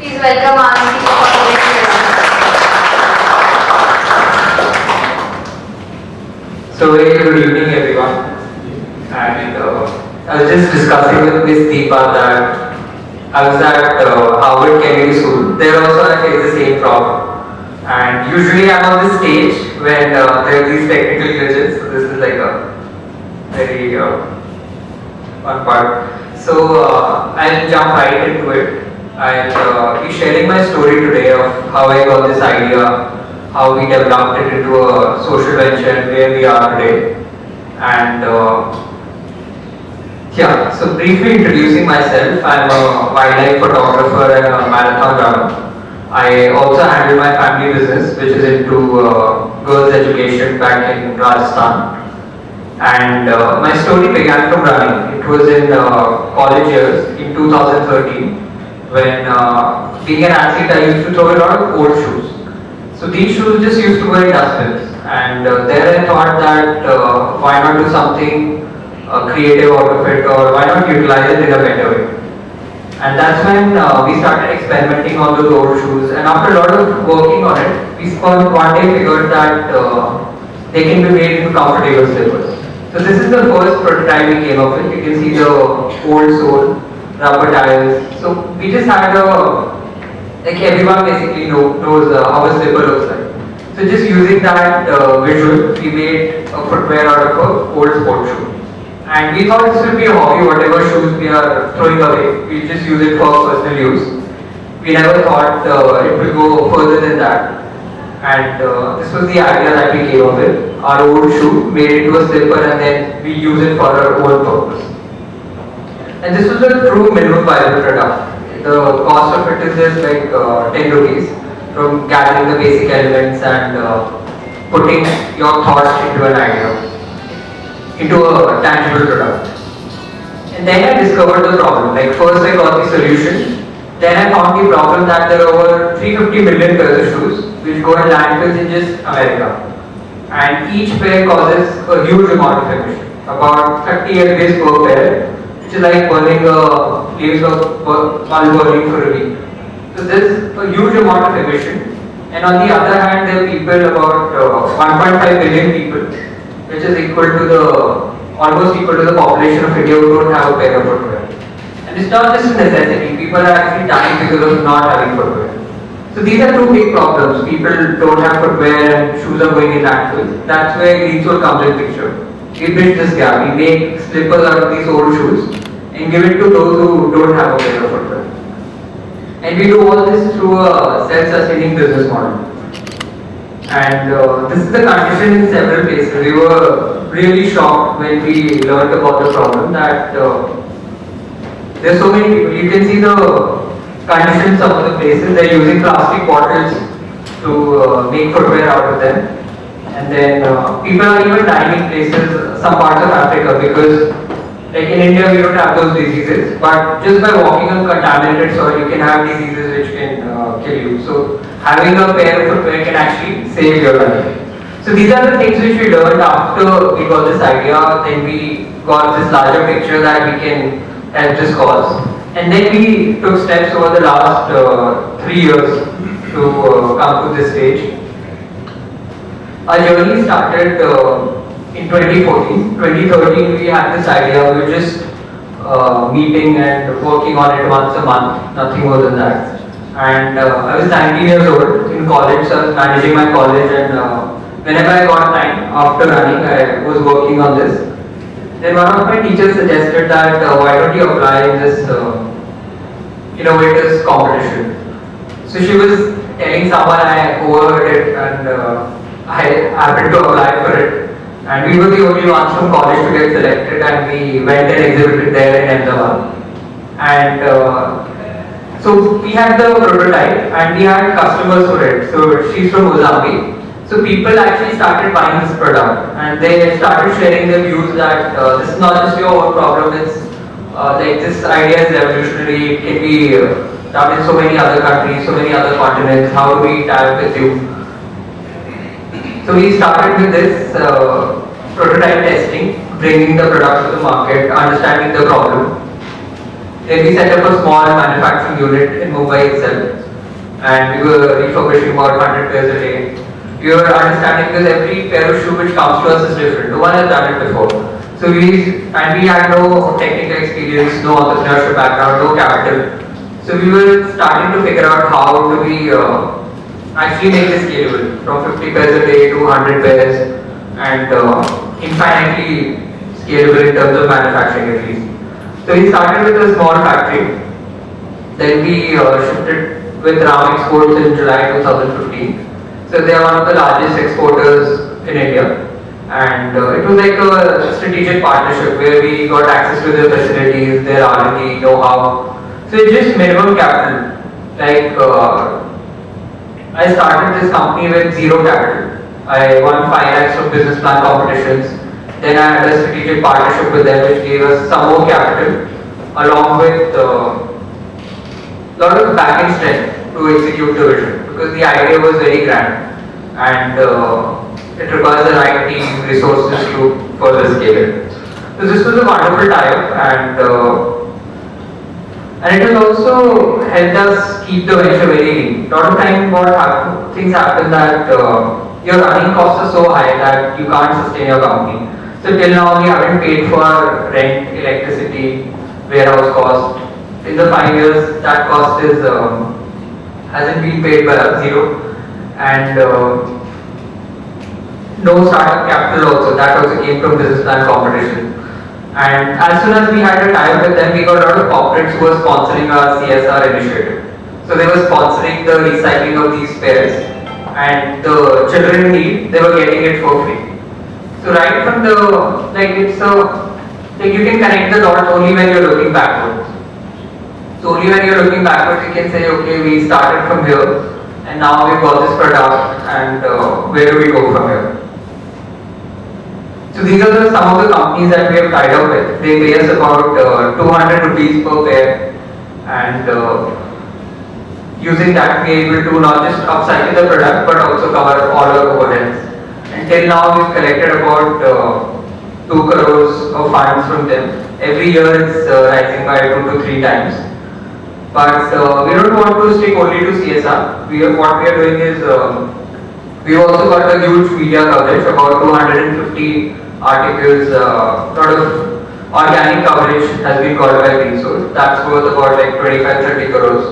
Please welcome our So very good evening everyone. And I was just discussing with Miss Deepa that I was at Harvard Kennedy School. There also I face the same problem. And usually I'm on the stage when there are these technical glitches. So this is like a very fun part. So I'll jump right into it. I'll be sharing my story today of how I got this idea, how we developed it into a social venture where we are today. And yeah, so briefly introducing myself, I'm a wildlife photographer and a marathon runner. I also handle my family business, which is into girls' education back in Rajasthan. And my story began from running. It was in college years in 2013 when being an athlete I used to throw a lot of old shoes. So these shoes just used to go in dustbins, and there I thought that why not do something creative out of it, or why not utilize it in a better way. And that's when we started experimenting on those old shoes, and after a lot of working on it, we one day figured that they can be made into comfortable slippers. So this is the first prototype we came up with. You can see the old sole, rubber tires. So we just had like everyone basically knows how a slipper looks like. So just using that visual, we made a footwear out of an old sport shoe. And we thought this would be a hobby, whatever shoes we are throwing away, we just use it for personal use. We never thought it would go further than that. And this was the idea that we came up with. Our old shoe, made it into a slipper, and then we use it for our own purpose. And this was a true minimum viable product. The cost of it is just like 10 rupees from gathering the basic elements and putting your thoughts into an idea, into a tangible product. And then I discovered the problem. Like first I got the solution, then I found the problem that there are over 350 million pairs of shoes which go in landfills in just America. And each pair causes a huge amount of emission, about 30 lbs per pair, which is like burning leaves of bulb burning for a week. So there's a huge amount of emission. And on the other hand, there are people, about 1.5 billion people, which is equal to almost equal to the population of India who don't have a pair of footwear. And it's not just a necessity, people are actually dying because of not having footwear. So these are two big problems. People don't have footwear and shoes are going in landfills. That's where Greensole comes in picture. We bridge this gap. We make slippers out of these old shoes and give it to those who don't have a pair of footwear. And we do all this through a self-sustaining business model. And this is the condition in several places. We were really shocked when we learned about the problem that there are so many people. You can see the conditions some of the places. They're using plastic bottles to make footwear out of them. And then people are even dying in places, some parts of Africa, because like in India we don't have those diseases, but just by walking on contaminated soil you can have diseases which can kill you. So having a pair of footwear can actually save your life. So these are the things which we learned after we got this idea. Then we got this larger picture that we can help this cause. And then we took steps over the last 3 years to come to this stage. Our journey started in 2014. 2013 we had this idea. We were just meeting and working on it once a month, nothing more than that. And I was 19 years old in college, so I was managing my college, and whenever I got time after running, I was working on this. Then one of my teachers suggested that why don't you apply in this innovators competition. So she was telling someone, I overheard it, and I happened to apply for it. And we were the only ones from college to get selected, and we went and exhibited there in Ahmedabad. And so we had the prototype and we had customers for it. So she's from Mozambique. So people actually started buying this product, and they started sharing their views that this is not just your own problem, it's like this idea is revolutionary, it can be done in so many other countries, so many other continents, how do we tie up with you? So we started with this prototype testing, bringing the product to the market, understanding the problem. Then we set up a small manufacturing unit in Mumbai itself, and we were refurbishing about 100 pairs a day. We were understanding because every pair of shoe which comes to us is different. No one has done it before. So we had no technical experience, no entrepreneurship background, no capital. So we were starting to figure out how do we actually make this scalable from 50 pairs a day to 100 pairs and infinitely scalable in terms of manufacturing at least. So we started with a small factory. Then we shifted with Ram Exports in July 2015. So they are one of the largest exporters in India. And it was like a strategic partnership where we got access to their facilities, their R&D, know-how. So it's just minimum capital. Like I started this company with zero capital. I won 5 lakhs from business plan competitions. Then I had a strategic partnership with them which gave us some more capital along with a lot of back-end strength to execute the vision because the idea was very grand and it requires the right team, resources to further scale it. So this was a wonderful tie-up and it has also helped us keep the venture very lean. A lot of time things happen that your running costs are so high that you can't sustain your company. So till now we haven't paid for rent, electricity, warehouse cost. In the 5 years that cost is hasn't been paid by us, zero. And no startup capital also, that also came from business plan competition. And as soon as we had a tie-up with them, we got a lot of corporates who were sponsoring our CSR initiative. So they were sponsoring the recycling of these pairs and the children in need, they were getting it for free. So right from the, you can connect the dots only when you're looking backwards. So only when you're looking backwards you can say, okay, we started from here and now we've got this product and where do we go from here? So these are some of the companies that we have tied up with. They pay us about 200 rupees per pair and using that we are able to not just upcycle the product but also cover all our overheads. Until now we've collected about 2 crores of funds from them. Every year it's rising by 2 to 3 times. But we don't want to stick only to CSR. What we are doing is we've also got a huge media coverage, about 250 articles, lot of organic coverage has been got by Greensole. That's worth about like 25-30 crores.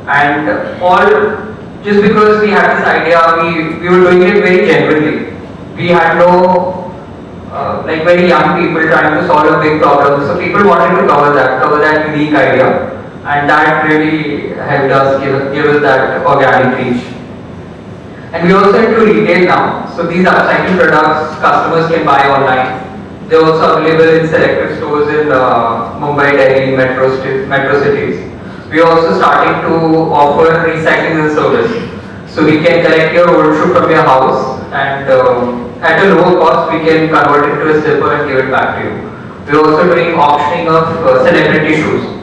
And all just because we had this idea, we were doing it very genuinely. We had no very young people trying to solve a big problem. So people wanted to cover that unique idea. And that really helped us give us that organic reach. And we also into retail now. So these upcycling products customers can buy online. They're also available in selected stores in Mumbai, Delhi, metro cities. We are also starting to offer recycling as a service. So we can collect your old shoe from your house and at a lower cost we can convert it to a slipper and give it back to you. We are also doing auctioning of celebrity shoes.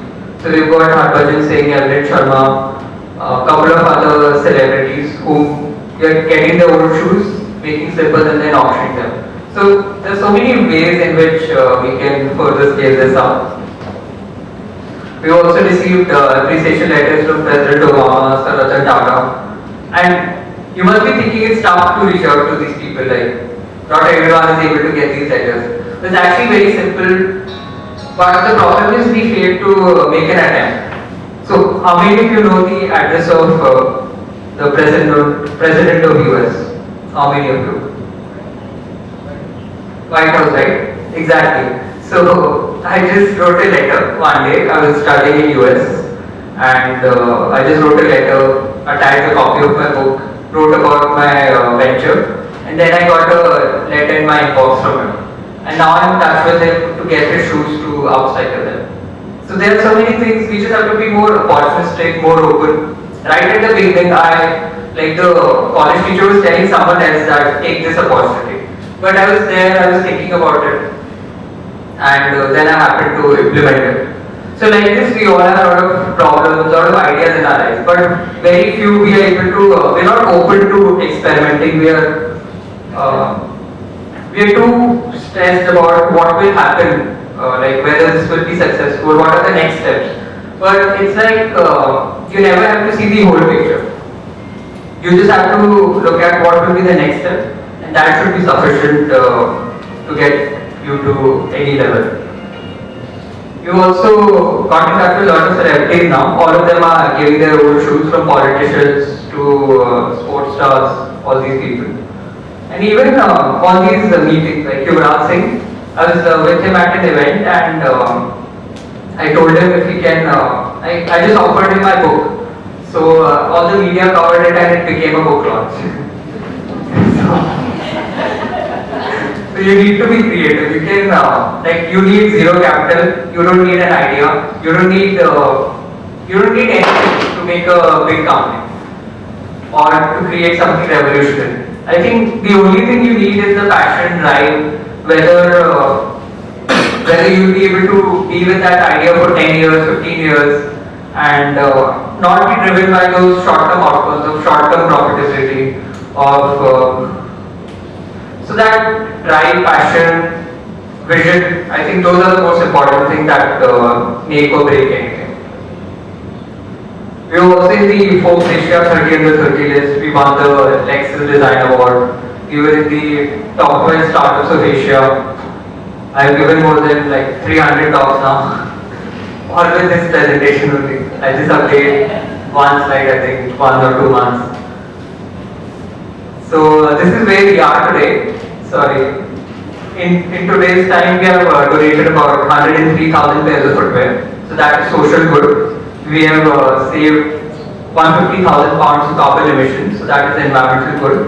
So we've got Harbhajan Singh, Elrit Sharma, a couple of other celebrities who are getting their old shoes, making slippers and then auctioning them. So there's so many ways in which we can further scale this up. We also received appreciation letters from President Obama, Sir Ratan Tata, and you must be thinking it's tough to reach out to these people. Like not everyone is able to get these letters. It's actually very simple. But the problem is we failed to make an attempt. So how many of you know the address of the President of US? How many of you? White House, right? Exactly. So I just wrote a letter one day. I was studying in US and I just wrote a letter, attached a copy of my book, wrote about my venture, and then I got a letter in my inbox from him. And now I'm in touch with him to get his shoes to upcycle them. So there are so many things, we just have to be more opportunistic, more open. Right at the beginning, the college teacher was telling someone else that take this opportunity. But I was there, I was thinking about it. And then I happened to implement it. So like this, we all have a lot of problems, a lot of ideas in our lives. But very few we are able to, we're not open to experimenting. We are too stressed about what will happen like whether this will be successful, what are the next steps. But it's like you never have to see the whole picture. You just have to look at what will be the next step, and that should be sufficient to get you to any level. You also got in touch with a lot of celebrities now. All of them are giving their own shoes, from politicians to sports stars, all these people. And even all these meetings, like Yuvraj Singh, I was with him at an event, and I told him if he can, I just offered him my book. So all the media covered it and it became a book launch. So you need to be creative. You can, like, you need zero capital. You don't need an idea. You don't need anything to make a big company or to create something revolutionary. I think the only thing you need is the passion, drive, whether you'll be able to be with that idea for 10 years, 15 years, and not be driven by those short-term outcomes of short-term profitability, of so that drive, passion, vision, I think those are the most important things that make or break anything. We were also in the Forbes Asia 30 under 30 list. We won the Lexus Design Award. We were in the top 12 startups of Asia. I've given more than like 300 talks now. All with this presentation only. I just update one slide, I think, 1 or 2 months. So this is where we are today. Sorry. In today's time, we have donated about 103,000 pairs of footwear. So that is social good. We have saved 150,000 pounds of carbon emissions. So that is environmental good.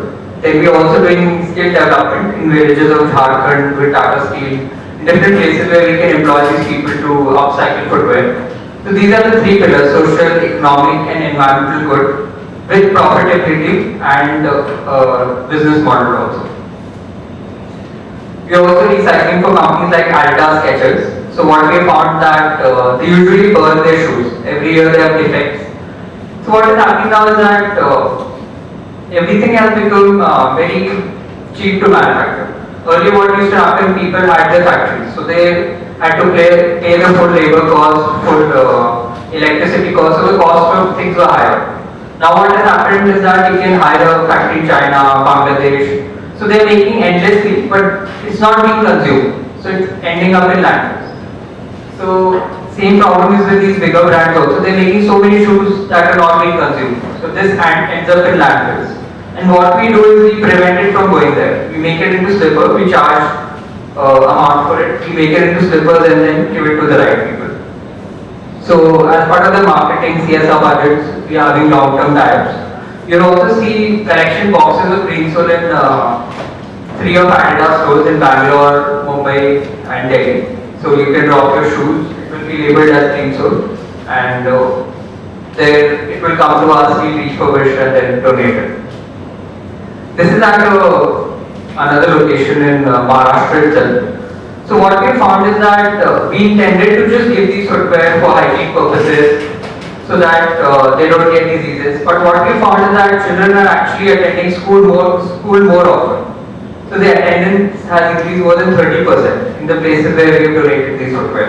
Then we are also doing skill development in villages of Jharkhand with Tata Steel, in different places where we can employ these people to upcycle footwear. So these are the 3 pillars: social, economic, and environmental good, with profitability and business model also. We are also recycling for companies like Adidas, Skechers. So what we found that they usually burn their shoes. Every year they have defects. So what is happening now is that everything has become very cheap to manufacture. Earlier what used to happen, people had their factories. So they had to pay the full labor cost, full electricity cost, so the cost of things were higher. Now what has happened is that you can hire a factory in China, Bangladesh. So they are making endlessly, but it's not being consumed. So it's ending up in landfills. So same problem is with these bigger brands also. They're making so many shoes that are not being consumed. So this ends up in landfills. And what we do is we prevent it from going there. We make it into slippers, we charge amount for it. We make it into slippers and then give it to the right people. So as part of the marketing CSR budgets, we are having long-term tie-ups. You'll also see collection boxes of Greensole in 3 of Adidas stores in Bangalore, Mumbai and Delhi. So you can drop your shoes, it will be labelled as Greensole, and then it will come to us, we refurbish and then donate it. This is at another location in Maharashtra itself. So what we found is that we intended to just give these footwear for hygiene purposes, so that they don't get diseases. But what we found is that children are actually attending school more often. So the attendance has increased more than 30% in the places where we have donated these footwear.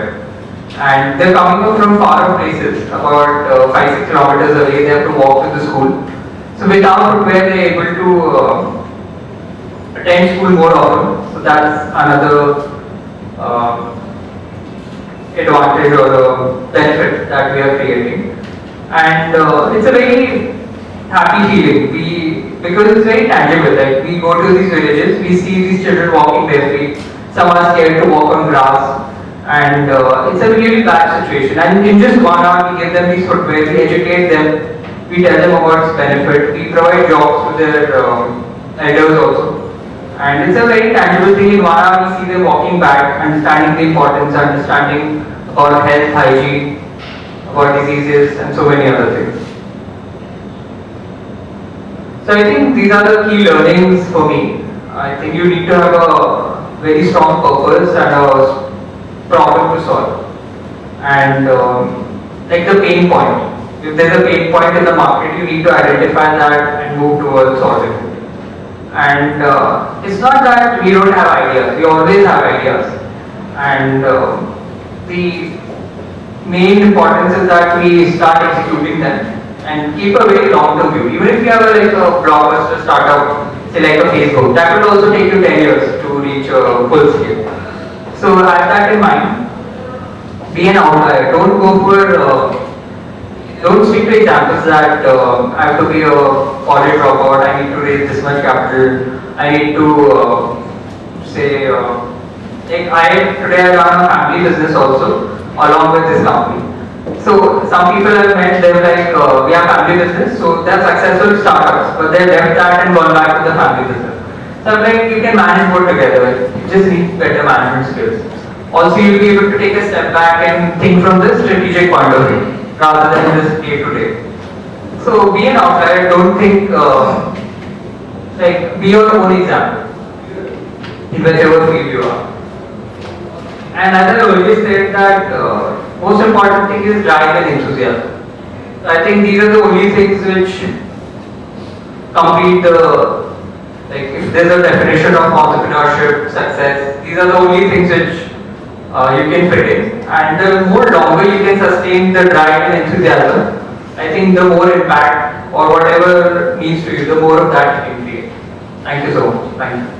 And they're coming up from far off places, about 5-6 kilometers away. They have to walk to the school. So with our footwear, they're able to attend school more often. So that's another advantage or benefit that we are creating. And it's a very happy feeling. Because it's very tangible. Like we go to these villages, we see these children walking barefoot. Some are scared to walk on grass, and it's a really bad situation. And in just 1 hour, we give them these footwear, we educate them, we tell them about its benefit, we provide jobs to their elders also. And it's a very tangible thing. In 1 hour, we see them walking back, understanding the importance, understanding about health, hygiene, about diseases, and so many other things. So I think these are the key learnings for me. I think you need to have a very strong purpose and a problem to solve. And like the pain point. If there's a pain point in the market, you need to identify that and move towards solving it. And it's not that we don't have ideas. We always have ideas. And the main importance is that we start executing them and keep a very long-term view. Even if you have like a blockbuster startup, say like a Facebook, that will also take you 10 years to reach a full scale. So have that in mind. Be an outlier. Don't go for don't stick to examples that I have to be a college dropout, I need to raise this much capital, I need to like today I run a family business also along with this company. So some people I've met, they were like, we have family business, so they're successful startups, but they left that and gone back to the family business. So I'm like, you can manage both together, you just need better management skills. Also, you'll be able to take a step back and think from the strategic point of view, rather than just day to day. So be an outlier, don't think, like, be your own example, in whichever field you are. And as I always said that most important thing is drive and enthusiasm. So I think these are the only things which complete the, like if there's a definition of entrepreneurship, success, these are the only things which you can fit in. And the more longer you can sustain the drive and enthusiasm, I think the more impact or whatever needs to you, the more of that you can create. Thank you so much. Thank you.